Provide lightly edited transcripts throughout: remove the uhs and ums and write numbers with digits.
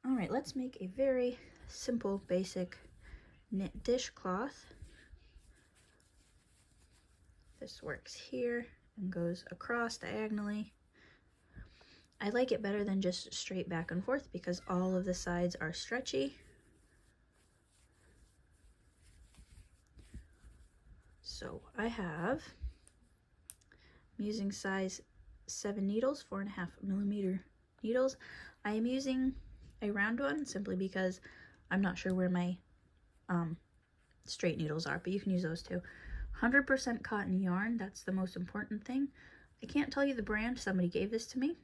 All right, let's make a very simple, basic knit dishcloth. This works here and goes across diagonally. I like it better than just straight back and forth because all of the sides are stretchy. So I'm using size 7 needles, 4.5mm needles. I am using a round one simply because I'm not sure where my straight needles are, but you can use those too. 100% cotton yarn, that's the most important thing. I can't tell you the brand, somebody gave this to me,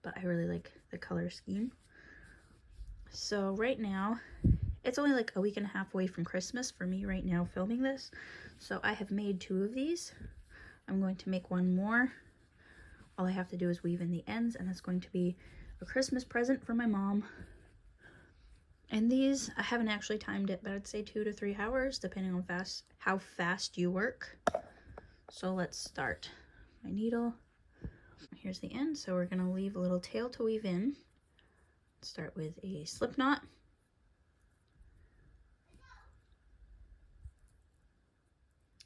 but I really like the color scheme. So right now, it's only like a week and a half away from Christmas for me right now filming this. So I have made 2 of these. I'm going to make one more. All I have to do is weave in the ends, and that's going to be a Christmas present for my mom. And these, I haven't actually timed it, but I'd say 2 to 3 hours, depending on how fast you work. So let's start. My needle, here's the end. So we're gonna leave a little tail to weave in. Start with a slip knot.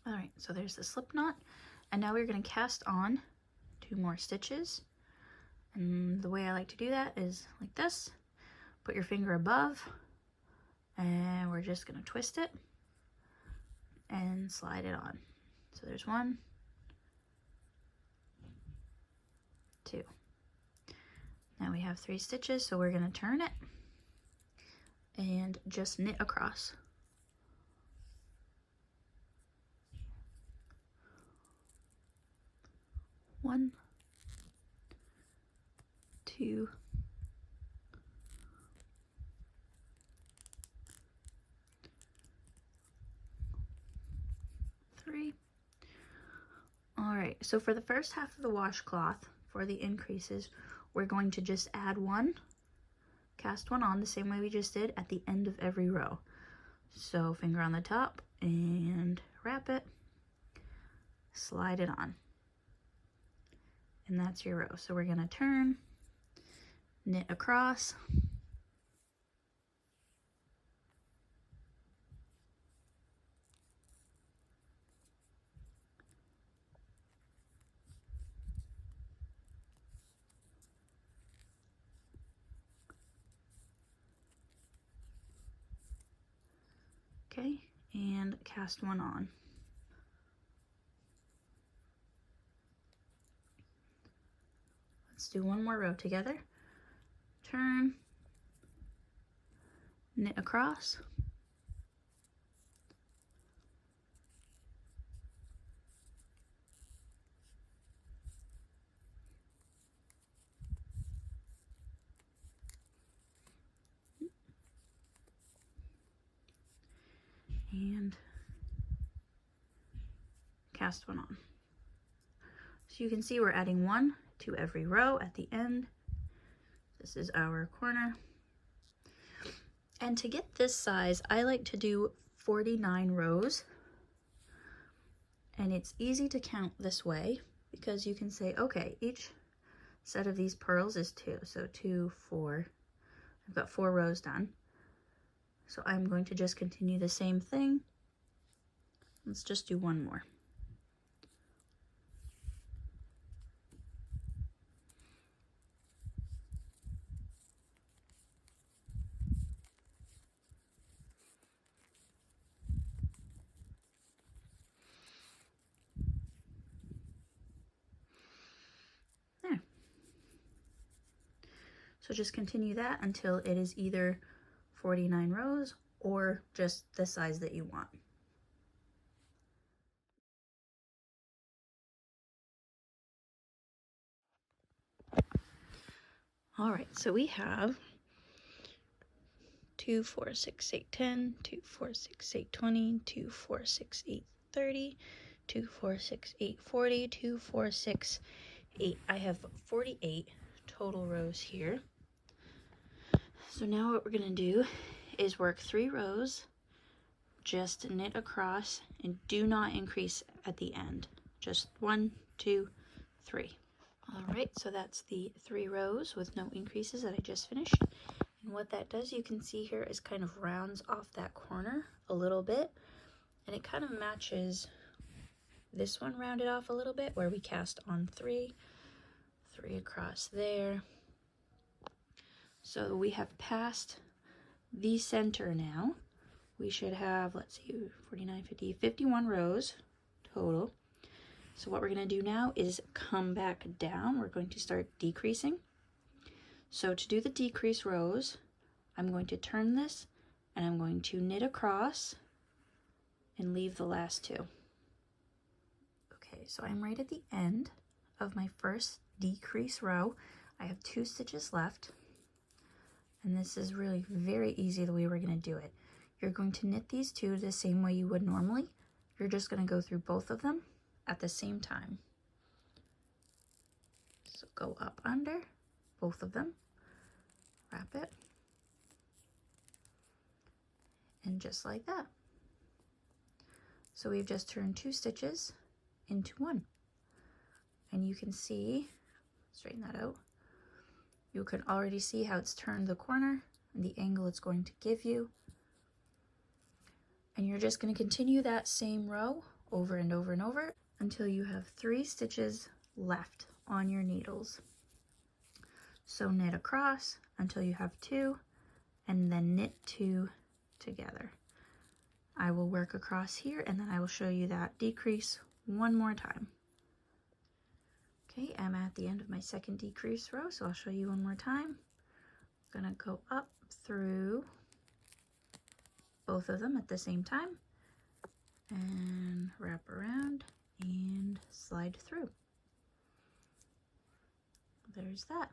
All right, so there's the slip knot. And now we're gonna cast on 2 more stitches. And the way I like to do that is like this. Put your finger above, and we're just gonna twist it and slide it on. So there's 1, 2. Now we have 3 stitches, so we're gonna turn it and just knit across. 1, 2, 3. All right, so for the first half of the washcloth, for the increases, we're going to just add 1, cast 1 on the same way we just did at the end of every row. So finger on the top and wrap it, slide it on. And that's your row. So we're gonna turn, knit across, okay, and cast 1 on. Let's do 1 more row together. Turn, knit across, and cast 1 on. So you can see we're adding 1 to every row at the end. This is our corner. And to get this size, I like to do 49 rows. And it's easy to count this way because you can say, okay, each set of these purls is 2. So 2, 4, I've got 4 rows done. So I'm going to just continue the same thing. Let's just do 1 more. There. So just continue that until it is either 49 rows or just the size that you want. All right, so we have 2, 4, 6, 8, 10, 2, 4, 6, 8, 20, 2, 4, 6, 8, 30, 2, 4, 6, 8, 40, 2, 4, 6, 8. I have 48 total rows here. So now what we're gonna do is work 3 rows, just knit across, and do not increase at the end. Just 1, 2, 3. All right, so that's the 3 rows with no increases that I just finished. And what that does, you can see here, is kind of rounds off that corner a little bit, and it kind of matches this one rounded off a little bit where we cast on 3 across there. So we have passed the center now. We should have, let's see, 49, 50, 51 rows total. So what we're going to do now is come back down. We're going to start decreasing. So to do the decrease rows, I'm going to turn this and I'm going to knit across and leave the last 2. Okay, so I'm right at the end of my first decrease row. I have 2 stitches left, and this is really very easy the way we're going to do it. You're going to knit these 2 the same way you would normally. You're just going to go through both of them at the same time. So go up under both of them, wrap it, and just like that. So we've just turned 2 stitches into 1. And you can see, straighten that out, you can already see how it's turned the corner and the angle it's going to give you. And you're just going to continue that same row over and over and over until you have 3 stitches left on your needles. So knit across until you have 2, and then knit 2 together. I will work across here, and then I will show you that decrease one more time. Okay, I'm at the end of my second decrease row, so I'll show you one more time. I'm gonna go up through both of them at the same time and wrap around and slide through. There's that.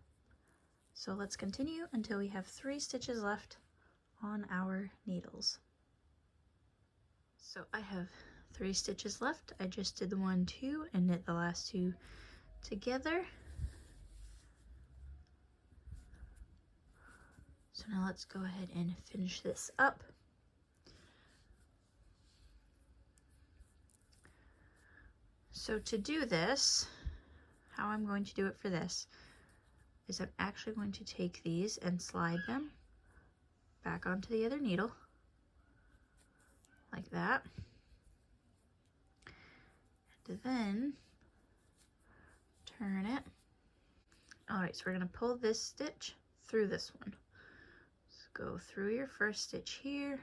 So let's continue until we have 3 stitches left on our needles. So I have 3 stitches left. I just did the 1, 2 and knit the last 2 together. So now let's go ahead and finish this up. So to do this, how I'm going to do it for this is I'm actually going to take these and slide them back onto the other needle like that, and then turn it. All right, so we're going to pull this stitch through this one. So go through your first stitch here,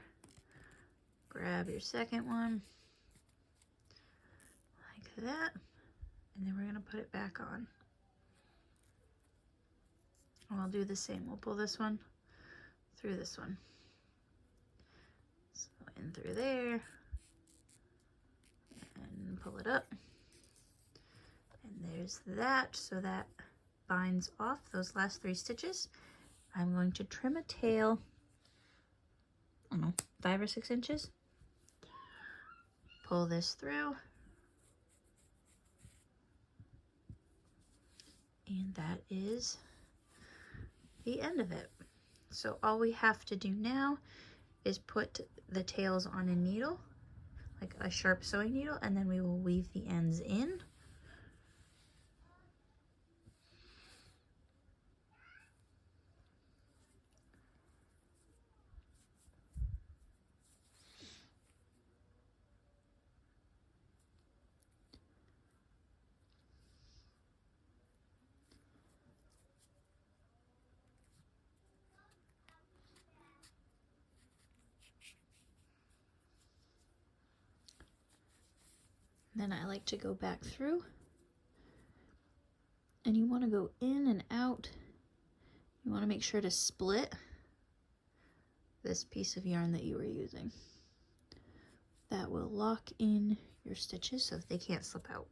grab your second one like that, and then we're going to put it back on. And we'll do the same. We'll pull this one through this one. So in through there, and pull it up. And there's that. So that binds off those last 3 stitches. I'm going to trim a tail, I don't know, 5 or 6 inches. Pull this through. And that is the end of it. So all we have to do now is put the tails on a needle, like a sharp sewing needle, and then we will weave the ends in. Then I like to go back through, and you want to go in and out. You want to make sure to split this piece of yarn that you were using. That will lock in your stitches so that they can't slip out.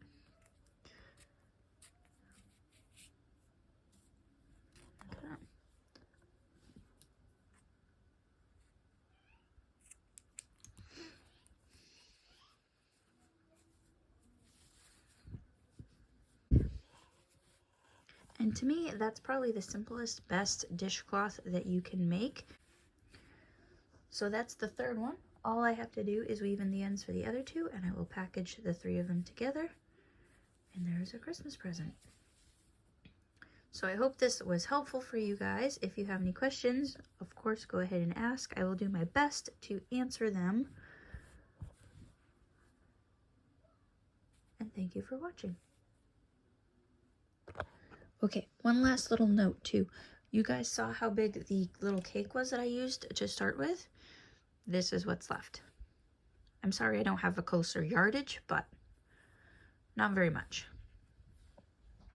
And to me, that's probably the simplest, best dishcloth that you can make. So that's the third one. All I have to do is weave in the ends for the other 2, and I will package the 3 of them together. And there's a Christmas present. So I hope this was helpful for you guys. If you have any questions, of course, go ahead and ask. I will do my best to answer them. And thank you for watching. Okay, one last little note too. You guys saw how big the little cake was that I used to start with? This is what's left. I'm sorry I don't have a closer yardage, but not very much.